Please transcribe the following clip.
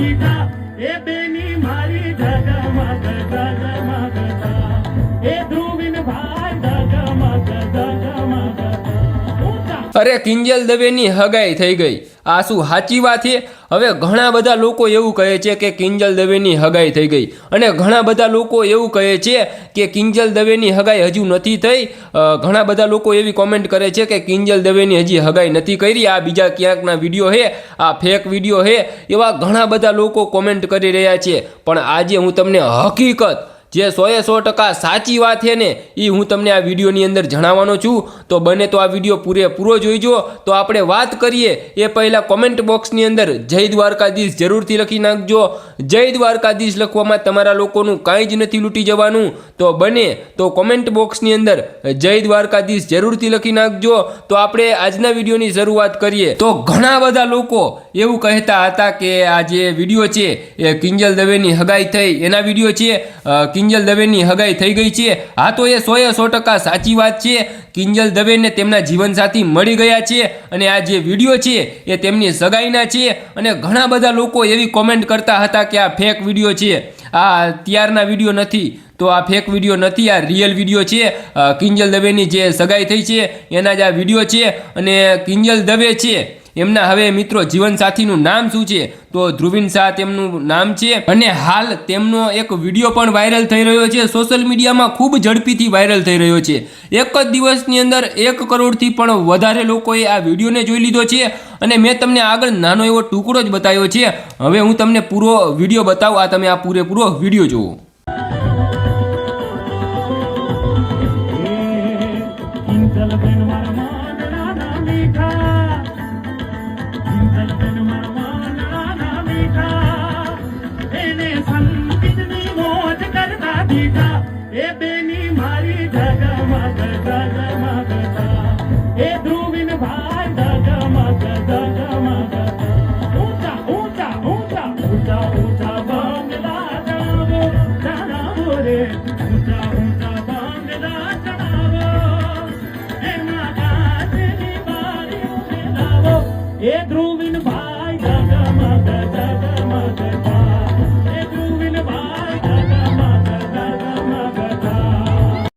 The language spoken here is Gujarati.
દીધા એ બેની મારી જગમગ એ ધ્રુવીન ભાઈ જગમગ અરે કિંજલ દવેની હગાઈ થઈ ગઈ, આ શું સાચી વાત છે? હવે ઘણા બધા લોકો એવું કહે છે કે કિંજલ દવેની હગાઈ થઈ ગઈ, અને ઘણા બધા લોકો એવું કહે છે કે કિંજલ દવેની હગાઈ હજુ નથી થઈ. ઘણા બધા લોકો એવી કોમેન્ટ કરે છે કે કિંજલ દવેની હજી હગાઈ નથી કરી, આ બીજા ક્યાંકના વિડીયો છે, આ ફેક વિડીયો છે, એવા ઘણા બધા લોકો કોમેન્ટ કરી રહ્યા છે. પણ આજે હું તમને હકીકત જે 100% સાચી વાત છે ને એ હું તમને આ વિડીયોની અંદર જણાવવાનો છું. તો બને તો આ વિડીયો પૂરેપૂરો જોઈજો. તો આપણે વાત કરીએ એ પહેલાં કોમેન્ટ બોક્સની અંદર જય દ્વારકાધીશ જરૂરથી લખી નાખજો. જય દ્વારકાધીશ લખવામાં તમારા લોકોનું કાંઈ જ નથી લૂંટી જવાનું. તો બને તો કોમેન્ટ બોક્સની અંદર જય દ્વારકાધીશ જરૂરથી લખી નાખજો. તો આપણે આજના વિડીયોની શરૂઆત કરીએ. તો ઘણા બધા લોકો એવું કહેતા હતા કે આ જે વિડીયો છે એ કિંજલ દવેની હગાઈ થઈ એના વિડીયો છે, કિંજલ દવેની હગાઈ થઈ ગઈ છે. હા, તો એ 100% સાચી વાત છે. કિંજલ દવેને તેમના જીવનસાથી મળી ગયા છે, અને આ જે વિડીયો છે એ તેમની સગાઈના છે. અને ઘણા બધા લોકો એવી કોમેન્ટ કરતા હતા કે આ ફેક વિડીયો છે, આ ત્યારના વિડીયો નથી. તો આ ફેક વિડીયો નથી, આ રિયલ વિડીયો છે. કિંજલ દવેની જે સગાઈ થઈ છે એના જ આ વિડીયો છે. અને કિંજલ દવે છે એમના હવે મિત્રો જીવનસાથીનું નામ શું છે? તો ધ્રુવીન શાહ તેમનું નામ છે. અને હાલ તેમનો એક વિડીયો પણ વાયરલ થઈ રહ્યો છે, સોશિયલ મીડિયામાં ખૂબ ઝડપીથી વાયરલ થઈ રહ્યો છે. એક જ દિવસની અંદર 1 કરોડથી પણ વધારે લોકોએ આ વિડીયોને જોઈ લીધો છે. અને મેં તમને આગળ નાનો એવો ટુકડો જ બતાવ્યો છે. હવે હું તમને પૂરો વિડીયો બતાવું, આ તમે આ પૂરેપૂરો વિડીયો જુઓ.